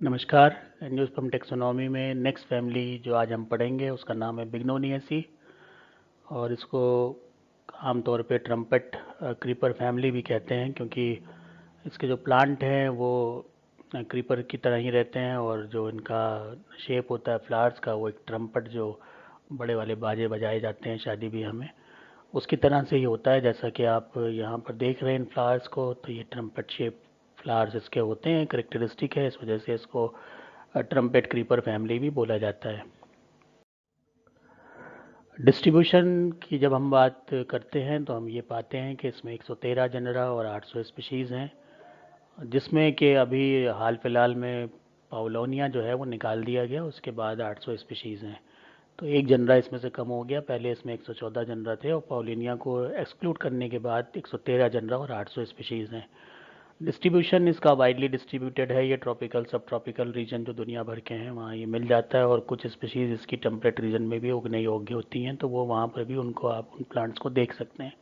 नमस्कार। Angiosperm taxonomy में next family जो आज हम पढ़ेंगे उसका नाम है बिग्नोनिएसी और इसको आमतौर पे ट्रम्पेट क्रीपर फैमिली भी कहते हैं क्योंकि इसके जो प्लांट हैं वो क्रीपर की तरह ही रहते हैं और जो इनका शेप होता है फ्लावर्स का वो एक ट्रम्पेट जो बड़े वाले बाजे बजाए जाते हैं शादी ब्याह में उसकी तरह से ही होता है। जैसा कि आप यहाँ पर देख रहे हैं इन फ्लावर्स को, तो ये ट्रम्पेट शेप फ्लावर्स इसके होते हैं, करेक्टरिस्टिक है, इस वजह से इसको ट्रम्पेट क्रीपर फैमिली भी बोला जाता है। डिस्ट्रीब्यूशन की जब हम बात करते हैं तो हम ये पाते हैं कि इसमें 113 जनरा और 800 स्पीशीज़ हैं, जिसमें कि अभी हाल फिलहाल में पाउलोनिया जो है वो निकाल दिया गया, उसके बाद 800 स्पीशीज़ हैं। तो एक जनरा इसमें से कम हो गया, पहले इसमें 114 जनरा थे और पाउलिनिया को एक्सक्लूड करने के बाद 113 जनरा और 800 स्पीशीज़ हैं। डिस्ट्रीब्यूशन इसका वाइडली डिस्ट्रीब्यूटेड है, ये ट्रॉपिकल सब ट्रॉपिकल रीजन जो दुनिया भर के हैं वहाँ ये मिल जाता है और कुछ स्पीशीज़ इसकी टेम्परेट रीजन में भी उगने योग्य होती हैं, तो वो वहाँ पर भी उनको आप उन प्लांट्स को देख सकते हैं।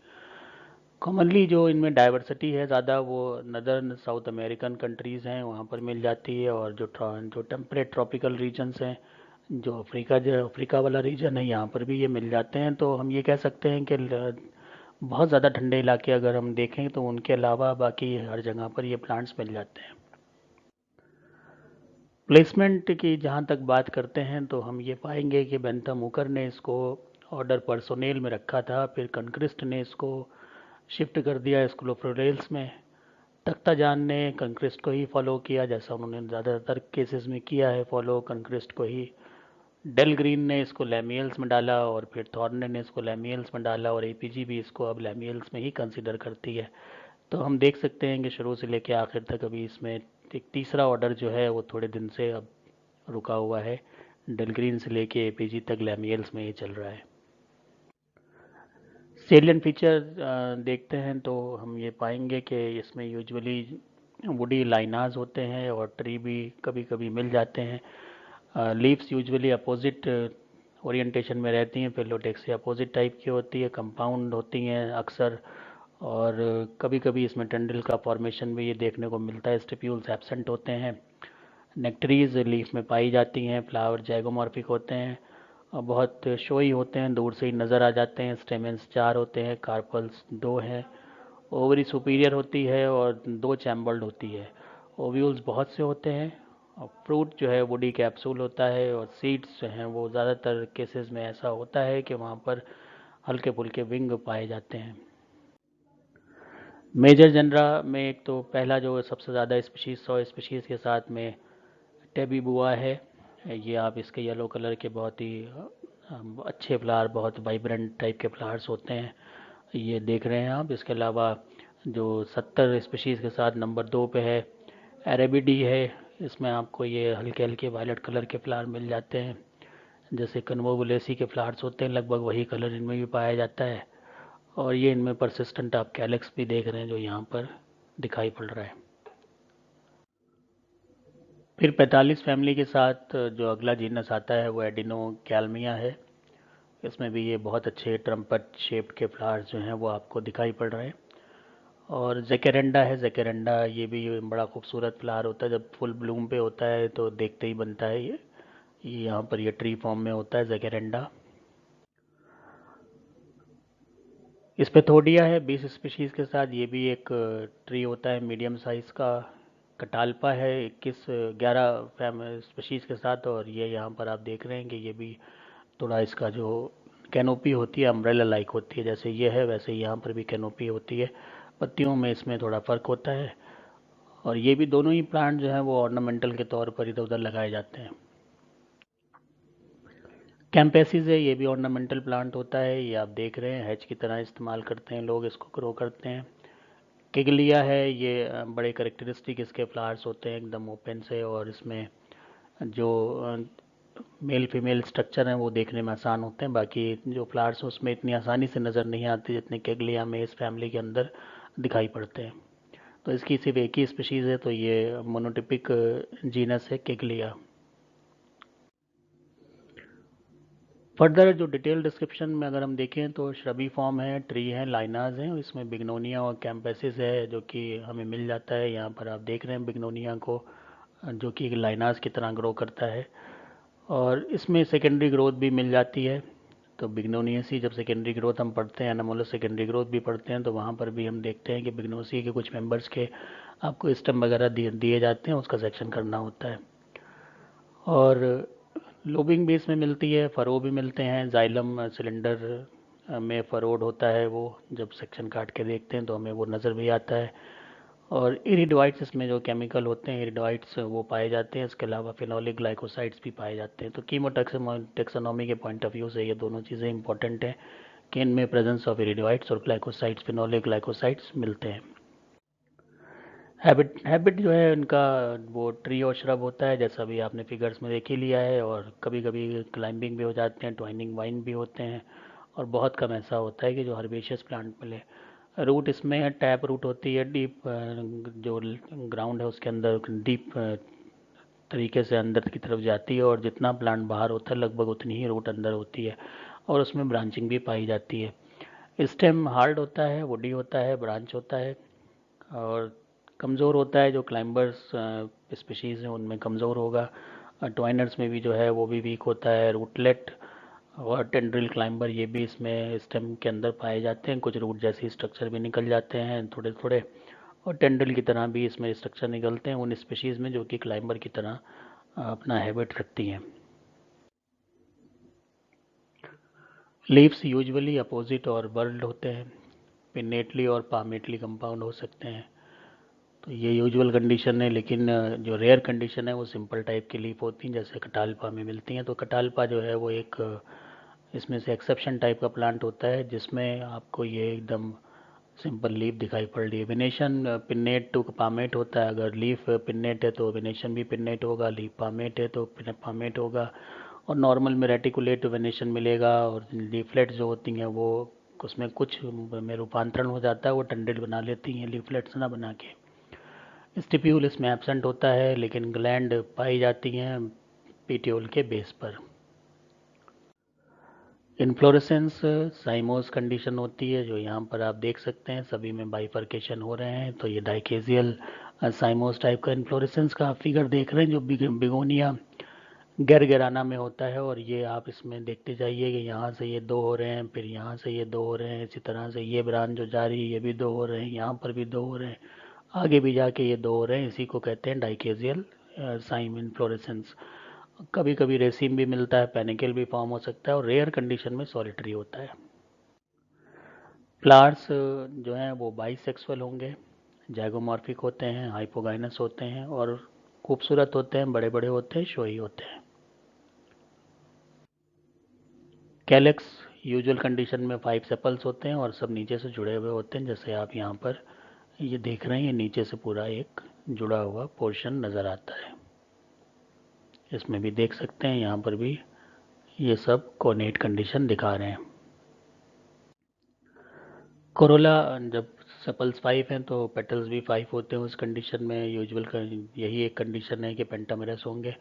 कॉमनली जो इनमें डाइवर्सिटी है ज़्यादा वो नदर्न साउथ अमेरिकन कंट्रीज़ हैं वहाँ पर मिल जाती है, और जो टेम्परेट ट्रॉपिकल रीजन्स हैं, जो अफ्रीका वाला रीजन है, यहाँ पर भी ये मिल जाते हैं। तो हम ये कह सकते हैं कि बहुत ज़्यादा ठंडे इलाके अगर हम देखें तो उनके अलावा बाकी हर जगह पर ये प्लांट्स मिल जाते हैं। प्लेसमेंट की जहाँ तक बात करते हैं तो हम ये पाएंगे कि बेंथम हुकर ने इसको ऑर्डर पर्सोनेल में रखा था, फिर कंक्रिस्ट ने इसको शिफ्ट कर दिया स्क्लोफ्लोरेल्स में। तख्ताजान ने कंक्रिस्ट को ही फॉलो किया, जैसा उन्होंने ज़्यादातर केसेस में किया है फॉलो कंक्रिस्ट को ही। डेल ग्रीन ने इसको लैमियल्स में डाला और फिर थॉर्ने ने इसको लैमियल्स में डाला और एपीजी भी इसको अब लैमियल्स में ही कंसिडर करती है। तो हम देख सकते हैं कि शुरू से लेकर आखिर तक अभी इसमें एक तीसरा ऑर्डर जो है वो थोड़े दिन से अब रुका हुआ है। डेल ग्रीन से लेके एपीजी तक लैमियल्स में ये चल रहा है। सेलियन फीचर देखते हैं तो हम ये पाएंगे कि इसमें यूजुअली वुडी लाइनाज होते हैं और ट्री भी कभी कभी मिल जाते हैं। लीव्स यूजुअली अपोजिट ओरिएंटेशन में रहती हैं, फिलोटेक्स से अपोजिट टाइप की होती है, कंपाउंड होती हैं अक्सर, और कभी कभी इसमें टंडल का फॉर्मेशन भी ये देखने को मिलता है, स्टिप्यूल्स एब्सेंट होते हैं। नेक्टरीज लीफ में पाई जाती हैं, फ्लावर जैगोमॉर्फिक होते हैं और बहुत शोई होते हैं, दूर से ही नज़र आ जाते हैं। स्टेमेंस 4 होते हैं, कार्पल्स 2 हैं, ओवरी सुपीरियर होती है और 2 चैम्बर्ड होती है। ओव्यूल्स बहुत से होते हैं और फ्रूट जो है वुडी कैप्सूल होता है, और सीड्स जो हैं वो ज़्यादातर केसेस में ऐसा होता है कि वहाँ पर हल्के फुल्के विंग पाए जाते हैं। मेजर जनरा में एक तो पहला जो सबसे ज़्यादा स्पीशीज़ 100 स्पीशीज़ के साथ में टेबी बुआ है। ये आप इसके येलो कलर के बहुत ही अच्छे फ्लावर, बहुत वाइब्रेंट टाइप के फ्लावर्स होते हैं, ये देख रहे हैं आप। इसके अलावा जो 70 स्पीशीज़ के साथ नंबर 2 पे है एरेबिडी है। इसमें आपको ये हल्के हल्के वायलेट कलर के फ्लावर मिल जाते हैं, जैसे कन्वोबुलेसी के फ्लावर्स होते हैं, लगभग वही कलर इनमें भी पाया जाता है। और ये इनमें परसिस्टेंट आप कैलेक्स भी देख रहे हैं जो यहाँ पर दिखाई पड़ रहा है। फिर 45 फैमिली के साथ जो अगला जीनस आता है वो एडिनो कैल्मिया है। इसमें भी ये बहुत अच्छे ट्रम्पट शेप के फ्लावर्स जो हैं वो आपको दिखाई पड़ रहे हैं। और जैकेरेंडा है, जैकेरेंडा ये भी बड़ा खूबसूरत फ्लावर होता है, जब फुल ब्लूम पे होता है तो देखते ही बनता है ये यहाँ पर ये ट्री फॉर्म में होता है जैकेरेंडा। स्पेथोडिया है 20 स्पीशीज़ के साथ, ये भी एक ट्री होता है मीडियम साइज़ का। कटाल्पा है 21 11 फैम स्पीशीज़ के साथ, और ये यहाँ पर आप देख रहे हैं कि ये भी थोड़ा इसका जो कैनोपी होती है अम्ब्रेला लाइक होती है, जैसे ये है वैसे ही यहाँ पर भी कैनोपी होती है। पत्तियों में इसमें थोड़ा फ़र्क होता है, और ये भी दोनों ही प्लांट जो हैं वो ऑर्नामेंटल के तौर पर इधर उधर लगाए जाते हैं। कैंपेसिस है, ये भी ऑर्नामेंटल प्लांट होता है, ये आप देख रहे हैं हैच की तरह इस्तेमाल करते हैं लोग, इसको ग्रो करते हैं। किगलिया है, ये बड़े करेक्टरिस्टिक इसके फ्लावर्स होते हैं एकदम ओपन से, और इसमें जो मेल फीमेल स्ट्रक्चर हैं वो देखने में आसान होते हैं, बाकी जो फ्लावर्स हैं उसमें इतनी आसानी से नज़र नहीं आती जितने केगलिया में इस फैमिली के अंदर दिखाई पड़ते हैं। तो इसकी सिर्फ एक ही स्पीशीज़ है, तो ये मोनोटिपिक जीनस है केगलिया। फर्दर जो डिटेल डिस्क्रिप्शन में अगर हम देखें तो श्रबी फॉर्म है, ट्री है, लाइनाज हैं, इसमें बिग्नोनिया और कैंपेसिस है जो कि हमें मिल जाता है। यहाँ पर आप देख रहे हैं बिग्नोनिया को जो कि लाइनास की तरह ग्रो करता है, और इसमें सेकेंडरी ग्रोथ भी मिल जाती है। तो बिग्नोनियसी जब सेकेंडरी ग्रोथ हम पढ़ते हैं, एनामोलस सेकेंडरी ग्रोथ भी पढ़ते हैं, तो वहाँ पर भी हम देखते हैं कि बिग्नोसी के कुछ मेंबर्स के आपको स्टेम वगैरह दिए जाते हैं, उसका सेक्शन करना होता है। और लोबिंग भी इसमें मिलती है, फरो भी मिलते हैं, जाइलम सिलेंडर में फरोड होता है, वो जब सेक्शन काट के देखते हैं तो हमें वो नज़र भी आता है। और इरिडोइट्स इसमें जो केमिकल होते हैं, इरिडोइट्स वो पाए जाते हैं। इसके अलावा फिनोलिक ग्लाइकोसाइड्स भी पाए जाते हैं। तो कीमोटेक्सोनॉमी के पॉइंट ऑफ व्यू से ये दोनों चीज़ें इंपॉर्टेंट हैं कि इनमें प्रेजेंस ऑफ इरिडोइट्स और ग्लाइकोसाइड्स, फिनोलिक ग्लाइकोसाइड्स मिलते हैं। हैबिट हैबिट जो है इनका, वो ट्री और श्रब होता है, जैसा भी आपने फिगर्स में देख ही लिया है। और कभी कभी क्लाइंबिंग भी हो जाते हैं, ट्वाइनिंग वाइन भी होते हैं, और बहुत कम ऐसा होता है कि जो हर्बेशियस प्लांट मिले। रूट इसमें टैप रूट होती है, डीप जो ग्राउंड है उसके अंदर डीप तरीके से अंदर की तरफ जाती है, और जितना प्लांट बाहर होता है लगभग उतनी ही रूट अंदर होती है, और उसमें ब्रांचिंग भी पाई जाती है। स्टेम हार्ड होता है, वुडी होता है, ब्रांच होता है, और कमज़ोर होता है। जो क्लाइंबर्स स्पीशीज़ हैं उनमें कमज़ोर होगा। ट्वाइनर्स में भी जो है वो भी वीक होता है। रूटलेट और टेंड्रिल क्लाइंबर ये भी इसमें स्टेम के अंदर पाए जाते हैं। कुछ रूट जैसे स्ट्रक्चर भी निकल जाते हैं थोड़े थोड़े, और टेंड्रिल की तरह भी इसमें स्ट्रक्चर निकलते हैं उन स्पीशीज़ में जो कि क्लाइंबर की तरह अपना हैबिट रखती हैं। लीव्स यूजुअली अपोजिट और बर्ल्ड होते हैं, पिन्नेटली और पामेटली कंपाउंड हो सकते हैं। तो ये यूजुअल कंडीशन है, लेकिन जो रेयर कंडीशन है वो सिंपल टाइप की लीफ होती हैं, जैसे कटालपा में मिलती हैं। तो कटालपा जो है वो एक इसमें से एक्सेप्शन टाइप का प्लांट होता है, जिसमें आपको ये एकदम सिंपल लीफ दिखाई पड़ रही है। वेनेशन पिन्नेट टू पामेट होता है। अगर लीफ पिन्नेट है तो वेनेशन भी पिन्नेट होगा, लीफ पामेट है तो पामेट होगा। और नॉर्मल में रेटिकुलेट वेनेशन मिलेगा, और लीफलेट जो होती हैं वो उसमें कुछ में रूपांतरण हो जाता है, वो टंडेल बना लेती हैं लीफलेट्स ना बना के। स्टिप्यूल इसमें एब्सेंट होता है, लेकिन ग्लैंड पाई जाती हैं पीटियोल के बेस पर। इन्फ्लोरेसेंस साइमोस कंडीशन होती है, जो यहाँ पर आप देख सकते हैं सभी में बाइफर्केशन हो रहे हैं। तो ये डाइकेजियल साइमोस टाइप का इन्फ्लोरेसेंस का आप फिगर देख रहे हैं, जो बिगोनिया गैरगैराना में होता है। और ये आप इसमें देखते जाइए कि यहाँ से ये दो हो रहे हैं, फिर यहाँ से ये दो हो रहे हैं, इसी तरह से ये ब्रांच जो जा रही है ये भी दो हो रहे हैं, यहाँ पर भी दो हो रहे हैं, आगे भी जाके ये दो हो रहे हैं। इसी को कहते हैं डाइकेजियल साइम इन्फ्लोरेसेंस। कभी कभी रेसिम भी मिलता है, पेनिकल भी फॉर्म हो सकता है, और रेयर कंडीशन में सॉलिटरी होता है। फ्लावर्स जो हैं वो बाइसेक्सुअल होंगे, जैगोमॉर्फिक होते हैं, हाइपोगाइनस होते हैं, और खूबसूरत होते हैं, बड़े बड़े होते हैं, शोई होते हैं। कैलेक्स यूजुअल कंडीशन में 5 सेपल्स होते हैं, और सब नीचे से जुड़े हुए होते हैं, जैसे आप यहाँ पर ये देख रहे हैं। ये नीचे से पूरा एक जुड़ा हुआ पोर्शन नज़र आता है। इसमें भी देख सकते हैं, यहाँ पर भी ये सब कोनेट कंडीशन दिखा रहे हैं। कोरोला जब सेपल्स 5 हैं तो पेटल्स भी 5 होते हैं। उस कंडीशन में यूजुअल का यही एक कंडीशन है कि पेंटामेरस होंगे,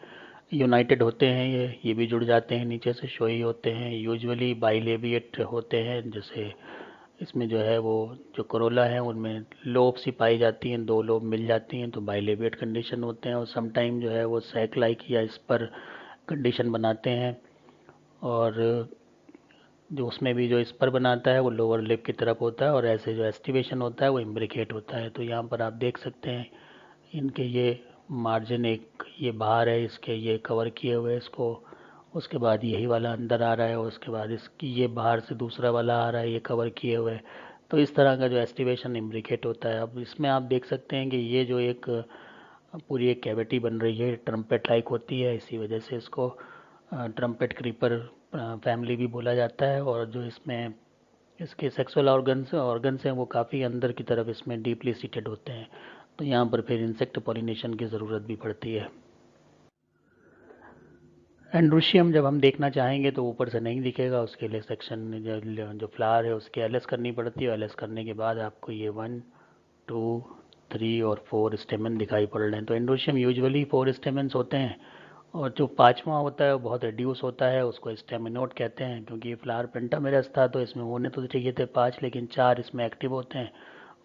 यूनाइटेड होते हैं। ये भी जुड़ जाते हैं, नीचे से शोई होते हैं, यूजुअली बाइलेबिएट होते हैं। जैसे इसमें जो है वो जो कोरोला है उनमें लोब्स ही पाई जाती हैं, 2 लोब मिल जाती हैं, तो बाइलेबिएट कंडीशन होते हैं। और समटाइम जो है वो सैक लाइक या स्पर कंडीशन बनाते हैं। और जो उसमें भी जो स्पर बनाता है वो लोअर लिप की तरफ होता है, और ऐसे जो एस्टिवेशन होता है वो इम्ब्रिकेट होता है। तो यहाँ पर आप देख सकते हैं इनके ये मार्जिन, एक ये बाहर है, इसके ये कवर किए हुए हैं इसको, उसके बाद यही वाला अंदर आ रहा है, और उसके बाद इसकी ये बाहर से दूसरा वाला आ रहा है, ये कवर किए हुए है। तो इस तरह का जो एस्टिवेशन इम्ब्रिकेट होता है। अब इसमें आप देख सकते हैं कि ये जो एक पूरी एक कैविटी बन रही है, ट्रम्पेट लाइक होती है, इसी वजह से इसको ट्रम्पेट क्रीपर फैमिली भी बोला जाता है। और जो इसमें इसके सेक्सुअल ऑर्गन्स हैं वो काफ़ी अंदर की तरफ इसमें डीपली सीटेड होते हैं। तो यहाँ पर फिर इंसेक्ट पॉलिनेशन की ज़रूरत भी पड़ती है। एंड्रोशियम जब हम देखना चाहेंगे तो ऊपर से नहीं दिखेगा, उसके लिए सेक्शन जो फ्लावर है उसके एलएस करनी पड़ती है। एलएस करने के बाद आपको ये 1, 2, 3 और 4 स्टेमन दिखाई पड़ रहे हैं। तो एंड्रोशियम यूजुअली 4 स्टेमन्स होते हैं, और जो पांचवा होता है वो बहुत रिड्यूस होता है, उसको स्टेमिनोड कहते हैं। क्योंकि ये फ्लावर पेंटामेरस था तो इसमें होने तो चाहिए थे 5, लेकिन 4 इसमें एक्टिव होते हैं,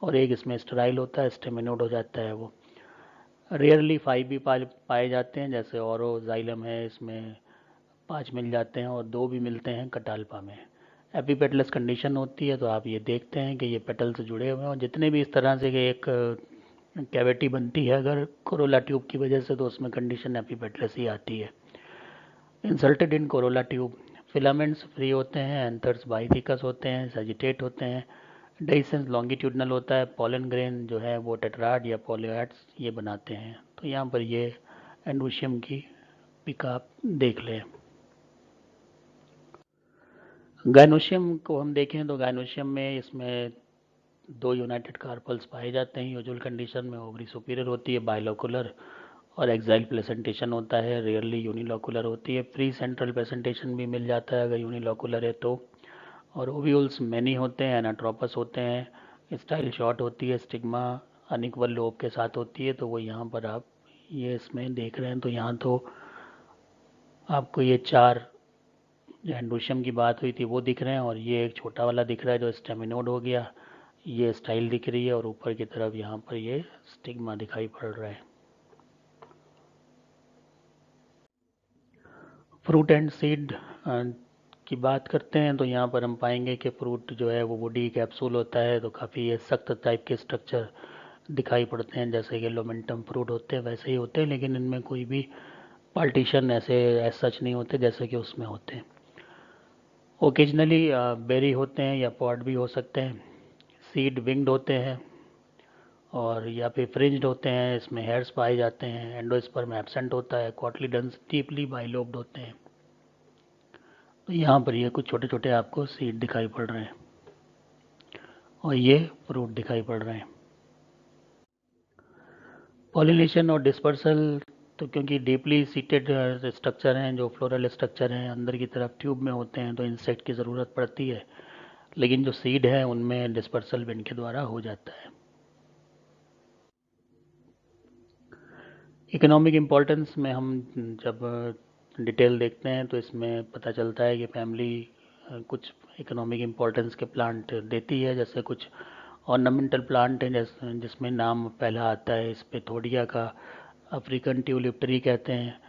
और एक इसमें स्टेराइल होता है, स्टेमिनोड हो जाता है वो। रेयरली 5 भी पाए जाते हैं, जैसे ओरोजाइलम है, इसमें 5 मिल जाते हैं और 2 भी मिलते हैं कटाल्पा में। एपीपेटलस कंडीशन होती है, तो आप ये देखते हैं कि ये पेटल से जुड़े हुए हैं, और जितने भी इस तरह से कि एक कैविटी बनती है अगर कोरोला ट्यूब की वजह से, तो उसमें कंडीशन एपीपेटलस ही आती है। इंसल्टेड इन कोरोला ट्यूब, फिलामेंट्स फ्री होते हैं, एंथर्स बाइथिकस होते हैं, सजिटेट होते हैं, डेhiscens लॉन्गिट्यूडनल होता है, पॉलन ग्रेन जो है वो टेट्राड या पॉलीहैट्स ये बनाते हैं। तो यहाँ पर ये एंडोशियम की पिक आप देख लें। गायनोशियम को हम देखें तो गायनोशियम में इसमें 2 यूनाइटेड कार्पल्स पाए जाते हैं यूजुअल कंडीशन में। ओवरी सुपीरियर होती है, बाइलोकुलर, और एक्साइल प्लेसेंटेशन होता है, रेयरली यूनिलोकुलर होती है। प्री सेंट्रल प्लेसेंटेशन भी मिल जाता है अगर यूनिलोकुलर है तो। और ओव्यूल्स मैनी होते हैं, एनाट्रोपस होते हैं, स्टाइल शॉर्ट होती है, स्टिग्मा अनिक्वल लोब के साथ होती है। तो वो यहाँ पर आप ये इसमें देख रहे हैं, तो यहाँ तो आपको ये 4 जो एंडोशियम की बात हुई थी वो दिख रहे हैं, और ये एक छोटा वाला दिख रहा है जो स्टेमिनोड हो गया, ये स्टाइल दिख रही है, और ऊपर की तरफ यहाँ पर ये स्टिग्मा दिखाई पड़ रहा है। फ्रूट एंड सीड की बात करते हैं तो यहाँ पर हम पाएंगे कि फ्रूट जो है वो वुडी कैप्सूल होता है, तो काफ़ी ये सख्त टाइप के स्ट्रक्चर दिखाई पड़ते हैं, जैसे कि लोमेंटम फ्रूट होते हैं वैसे ही होते हैं, लेकिन इनमें कोई भी पार्टीशन ऐसे सच नहीं होते जैसे कि उसमें होते हैं। ओकेजनली बेरी होते हैं या पॉड भी हो सकते हैं। सीड विंग्ड होते हैं और या फिर फ्रिंज्ड होते हैं, इसमें हेयर्स पाए जाते हैं। एंडोस्पर्म एब्सेंट होता है, कॉटलीडन्स डीपली बाइलोब्ड होते हैं। तो यहाँ पर ये कुछ छोटे छोटे आपको सीड दिखाई पड़ रहे हैं और ये फ्रूट दिखाई पड़ रहे हैं। पॉलिनेशन और डिस्पर्सल, तो क्योंकि डीपली सीटेड स्ट्रक्चर हैं, जो फ्लोरल स्ट्रक्चर हैं अंदर की तरफ ट्यूब में होते हैं, तो इंसेक्ट की ज़रूरत पड़ती है, लेकिन जो सीड है उनमें डिस्पर्सल विंड के द्वारा हो जाता है। इकोनॉमिक इम्पोर्टेंस में हम जब डिटेल देखते हैं तो इसमें पता चलता है कि फैमिली कुछ इकोनॉमिक इम्पोर्टेंस के प्लांट देती है, जैसे कुछ ऑर्नामेंटल प्लांट हैं जिसमें नाम पहला आता है इस पे थोडिया का, अफ्रीकन ट्यूलिप ट्री कहते हैं।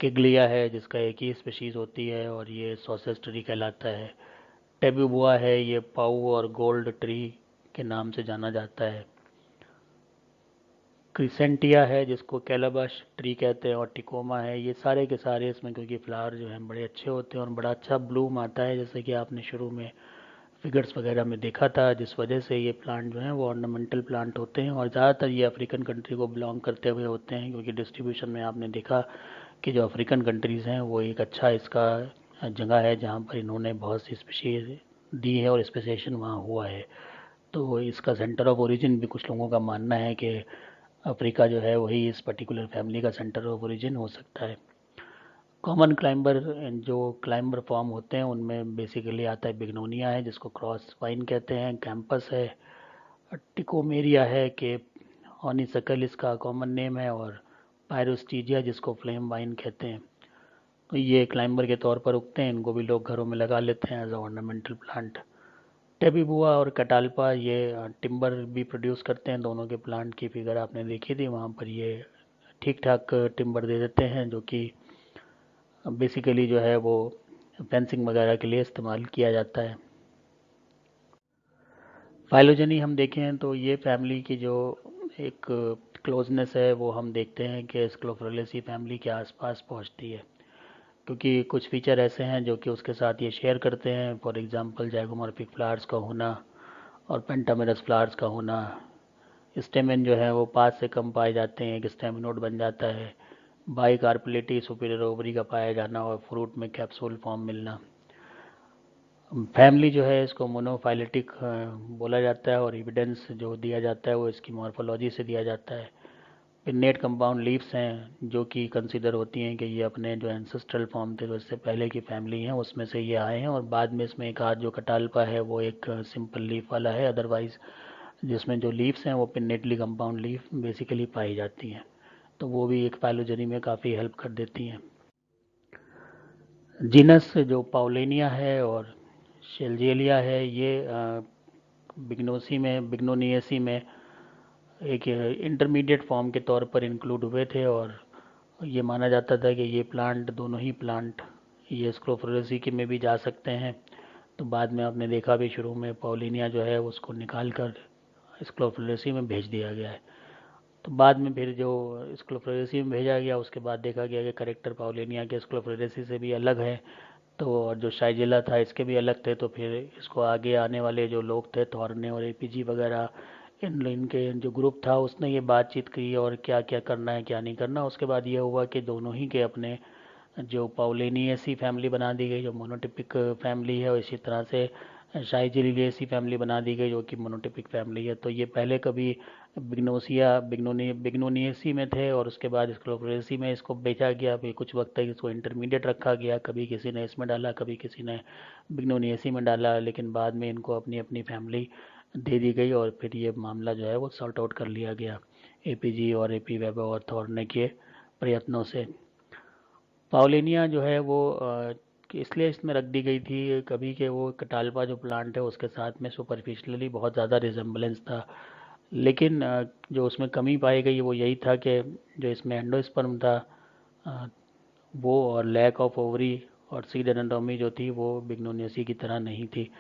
किग्लिया है जिसका एक ही स्पीशीज़ होती है और ये सॉसेज ट्री कहलाता है। टेबुबुआ है, ये पाऊ और गोल्ड ट्री के नाम से जाना जाता है। क्रिसेंटिया है जिसको कैलाबश ट्री कहते हैं, और टिकोमा है, ये सारे के सारे इसमें क्योंकि फ्लावर जो हैं बड़े अच्छे होते हैं और बड़ा अच्छा ब्लूम आता है, जैसे कि आपने शुरू में फिगर्स वगैरह में देखा था, जिस वजह से ये प्लांट जो हैं वो ऑर्नामेंटल प्लांट होते हैं और ज़्यादातर ये अफ्रीकन कंट्री को बिलोंग करते हुए होते हैं, क्योंकि डिस्ट्रीब्यूशन में आपने देखा कि जो अफ्रीकन कंट्रीज़ हैं वो एक अच्छा इसका जगह है जहाँ पर इन्होंने बहुत सी स्पीशीज दी है और स्पेसिएशन वहाँ हुआ है। तो इसका सेंटर ऑफ ओरिजिन भी कुछ लोगों का मानना है कि अफ्रीका जो है वही इस पर्टिकुलर फैमिली का सेंटर ऑफ ओरिजिन हो सकता है। कॉमन क्लाइंबर जो क्लाइंबर फॉर्म होते हैं उनमें बेसिकली आता है बिग्नोनिया है जिसको क्रॉस वाइन कहते हैं, कैंपस है, टिकोमेरिया है, कि ऑनिसकल इसका कॉमन नेम है, और पायरोस्टीजिया जिसको फ्लेम वाइन कहते हैं। तो ये क्लाइंबर के तौर पर उगते हैं, इनको भी लोग घरों में लगा लेते हैं एज ऑर्नामेंटल प्लांट। टेबीबुआ और कटाल्पा ये टिम्बर भी प्रोड्यूस करते हैं, दोनों के प्लांट की फिगर आपने देखी थी, वहाँ पर ये ठीक ठाक टिम्बर दे देते हैं, जो कि बेसिकली जो है वो फेंसिंग वगैरह के लिए इस्तेमाल किया जाता है। फाइलोजेनी हम देखें तो ये फैमिली की जो एक क्लोजनेस है वो हम देखते हैं कि स्क्लोफोरेसी फैमिली के आसपास पहुंचती है, क्योंकि कुछ फीचर ऐसे हैं जो कि उसके साथ ये शेयर करते हैं। फॉर एग्जांपल जाइगोमॉर्फिक फ्लावर्स का होना और पेंटामेरस फ्लावर्स का होना। स्टेमेन जो है वो 5 से कम पाए जाते हैं, एक स्टेमिनोड बन जाता है। बाई कार्पेलिटी सुपीरियर ओवरी का पाया जाना और फ्रूट में कैप्सूल फॉर्म मिलना। फैमिली जो है इसको मोनोफाइलेटिक बोला जाता है, और एविडेंस जो दिया जाता है वो इसकी मॉर्फोलॉजी से दिया जाता है। पिन्नेट कंपाउंड लीव्स हैं जो कि कंसीडर होती हैं कि ये अपने जो एंसेस्ट्रल फॉर्म थे तो इससे पहले की फैमिली हैं उसमें से ये आए हैं, और बाद में इसमें एक आध जो कटाल्पा है वो एक सिंपल लीफ वाला है, अदरवाइज जिसमें जो लीव्स हैं वो पिन्नेटली कंपाउंड लीफ बेसिकली पाई जाती हैं, तो वो भी एक फाइलोजेनी में काफ़ी हेल्प कर देती हैं। जीनस जो पाउलेनिया है और शेल्जेलिया है, ये बिग्नोसी में बिग्नोनिएसी में एक इंटरमीडिएट फॉर्म के तौर पर इंक्लूड हुए थे, और ये माना जाता था कि ये प्लांट, दोनों ही प्लांट, ये स्क्रोफोरेसी के में भी जा सकते हैं। तो बाद में आपने देखा भी, शुरू में पॉलिनिया जो है उसको निकाल कर स्क्लोफोरेसी में भेज दिया गया है। तो बाद में फिर जो स्क्लोफोरेसी में भेजा गया, उसके बाद देखा गया कि करेक्टर पॉलिनिया के स्क्लोफोरेसी से भी अलग है। तो और जो शाइजिला था इसके भी अलग थे। तो फिर इसको आगे आने वाले जो लोग थे, थॉर्ने और एपीजी वगैरह, इनके जो ग्रुप था, उसने ये बातचीत की और क्या क्या करना है क्या नहीं करना। उसके बाद ये हुआ कि दोनों ही के अपने जो पाउलिनियसी फैमिली बना दी गई, जो मोनोटिपिक फैमिली है, और इसी तरह से शाइजिलियसी फैमिली बना दी गई, जो कि मोनोटिपिक फैमिली है। तो ये पहले कभी बिग्नोनियसी में थे, और उसके बाद स्क्लोफोरेसी में इसको बेचा गया। फिर कुछ वक्त तक इसको इंटरमीडिएट रखा गया, कभी किसी ने इसमें डाला, कभी किसी ने बिग्नोनियसी में डाला, लेकिन बाद में इनको अपनी अपनी फैमिली दे दी गई, और फिर ये मामला जो है वो सॉर्ट आउट कर लिया गया एपीजी और एपी वेबर और थॉर्ने के प्रयत्नों से। पाउलिनिया जो है वो इसलिए इसमें रख दी गई थी कभी, कि वो कटाल्पा जो प्लांट है उसके साथ में सुपरफिशियली बहुत ज़्यादा रिजेम्बलेंस था। लेकिन जो उसमें कमी पाई गई वो यही था कि जो इसमें एंडोस्पर्म था, अ, वो और लैक ऑफ ओवरी और सीड एनाटॉमी जो थी वो बिग्नोनियसी की तरह नहीं थी।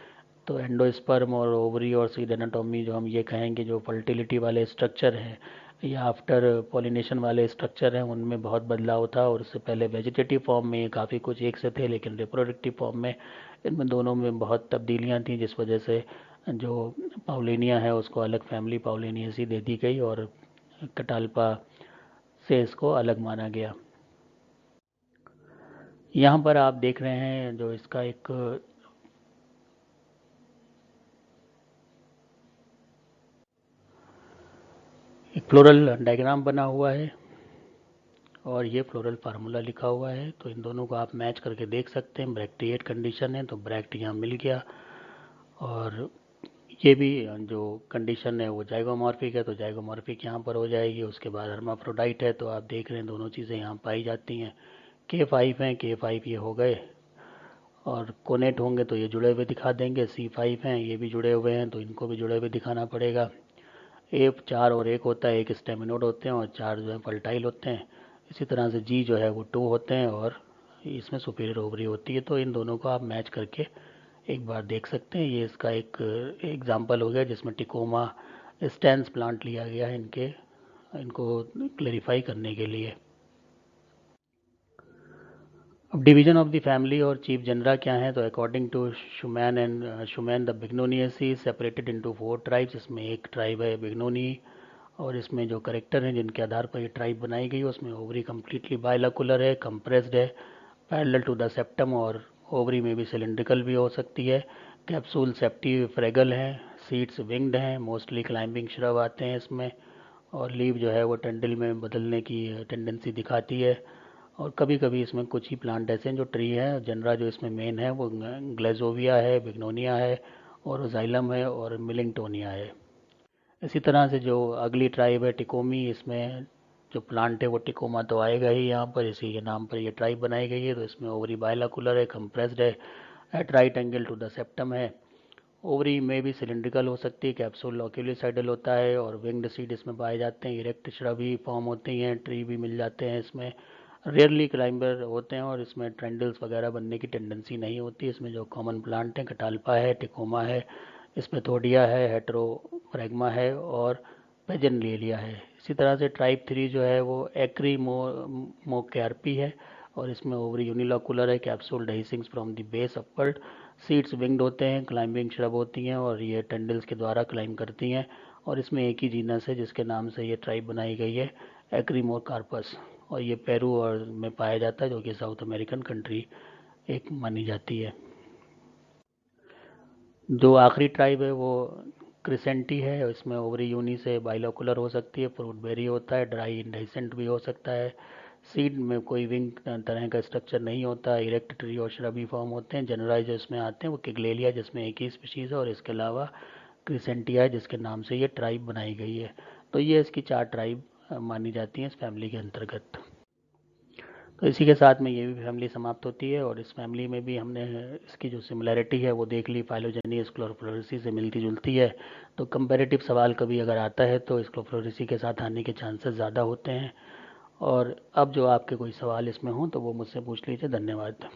तो एंडोस्पर्म और ओवरी और सीड एनाटॉमी, जो हम ये कहेंगे जो फर्टिलिटी वाले स्ट्रक्चर हैं या आफ्टर पॉलिनेशन वाले स्ट्रक्चर हैं, उनमें बहुत बदलाव था। और उससे पहले वेजिटेटिव फॉर्म में ये काफ़ी कुछ एक से थे, लेकिन रिप्रोडक्टिव फॉर्म में इनमें दोनों में बहुत तब्दीलियां थी, जिस वजह से जो पाउलिनिया है उसको अलग फैमिली पाउलिनियसी दे दी गई, और कटाल्पा से इसको अलग माना गया। यहाँ पर आप देख रहे हैं जो इसका एक फ्लोरल डायग्राम बना हुआ है, और ये फ्लोरल फार्मूला लिखा हुआ है। तो इन दोनों को आप मैच करके देख सकते हैं। ब्रैक्टिएट कंडीशन है तो ब्रैक्ट यहाँ मिल गया, और ये भी जो कंडीशन है वो जाइगोमॉर्फिक है तो जाइगोमॉर्फिक यहाँ पर हो जाएगी। उसके बाद हर्माफ्रोडाइट है, तो आप देख रहे हैं दोनों चीज़ें यहाँ पाई जाती हैं। K5 हैं, K5 ये हो गए, और कोनेट होंगे तो ये जुड़े हुए दिखा देंगे। C5 हैं, ये भी जुड़े हुए हैं तो इनको भी जुड़े हुए दिखाना पड़ेगा। एक 4 और 1 होता है, एक स्टेमिनोड होते हैं और 4 जो है फर्टाइल होते हैं। इसी तरह से G जो है वो 2 होते हैं, और इसमें सुपीरियर ओवरी होती है। तो इन दोनों को आप मैच करके एक बार देख सकते हैं। ये इसका एक एग्जांपल हो गया जिसमें टिकोमा स्टैंस प्लांट लिया गया है इनको क्लेरिफाई करने के लिए। अब डिवीजन ऑफ द फैमिली और चीफ जनरा क्या है, तो according to Schumann the Bignoniaceae separated into 4 tribes. इसमें एक ट्राइब है बिग्नोनी, और इसमें जो करेक्टर हैं जिनके आधार पर ये ट्राइब बनाई गई है, उसमें ओवरी कम्प्लीटली बाइलकुलर है, कंप्रेस्ड है, पैरेलल टू द सेप्टम, और ओवरी में भी सिलिंड्रिकल भी हो सकती है। कैप्सूल सेप्टी फ्रेगल है, सीड्स विंग्ड हैं, मोस्टली क्लाइंबिंग श्रब आते हैं इसमें, और लीव जो है वो टेंडल में बदलने की टेंडेंसी दिखाती है। और कभी कभी इसमें कुछ ही प्लांट ऐसे हैं जो ट्री है। जनरा जो इसमें मेन है वो ग्लेजोविया है, बिग्नोनिया है, और जाइलम है, और मिलिंगटोनिया है। इसी तरह से जो अगली ट्राइब है टिकोमी, इसमें जो प्लांट है वो टिकोमा तो आएगा ही यहाँ पर, इसी के नाम पर ये ट्राइब बनाई गई है। तो इसमें ओवरी बाइलकुलर है, कंप्रेस्ड है, at right angle to the septum है। ओवरी में भी सिलिंड्रिकल हो सकती है, कैप्सूल लॉक्यूलिसाइडल होता है, और विंग्ड सीड इसमें पाए जाते हैं। इरेक्ट श्रब भी फॉर्म होती हैं, ट्री भी मिल जाते हैं इसमें। रेयरली क्लाइंबर होते हैं, और इसमें ट्रेंडल्स वगैरह बनने की टेंडेंसी नहीं होती। इसमें जो कॉमन प्लांट हैं, कटाल्पा है, टिकोमा है, स्पेथोडिया है, हेट्रोफ्रेगमा है, और पेजनलिया है। इसी तरह से ट्राइब 3 जो है वो एक्रीमोकैर्पी है, और इसमें ओवरी यूनिलोकुलर है, capsule dehiscing from the base upward, seeds winged होते हैं, क्लाइंबिंग श्रब होती हैं, और ये टेंडल्स के द्वारा क्लाइंब करती हैं। और इसमें एक ही जीनस है जिसके नाम से ये ट्राइब बनाई गई है, एक्रीमोकार्पस, और ये पेरू और में पाया जाता है, जो कि साउथ अमेरिकन कंट्री एक मानी जाती है। जो आखिरी ट्राइब है वो क्रिसेंटी है, इसमें ओवरी यूनी से बाइलोकुलर हो सकती है, फ्रूट बेरी होता है, ड्राई इंडाइसेंट भी हो सकता है। सीड में कोई विंग तरह का स्ट्रक्चर नहीं होता, इरेक्ट ट्री और श्रबी फॉर्म होते हैं। जनरलाइज जो इसमें आते हैं वो किग्लेलिया, जिसमें एक ही स्पीशीज़ है, और इसके अलावा क्रिसेंटिया है जिसके नाम से ये ट्राइब बनाई गई है। तो ये इसकी 4 ट्राइब मानी जाती हैं इस फैमिली के अंतर्गत। तो इसी के साथ में ये भी फैमिली समाप्त होती है, और इस फैमिली में भी हमने इसकी जो सिमिलैरिटी है वो देख ली, फाइलोजेनियस क्लोरोफ्लोरेसी से मिलती जुलती है। तो कंपैरेटिव सवाल कभी अगर आता है तो स्क्लोरोफ्लोरेसी के साथ आने के चांसेस ज़्यादा होते हैं। और अब जो आपके कोई सवाल इसमें हों तो वो मुझसे पूछ लीजिए। धन्यवाद।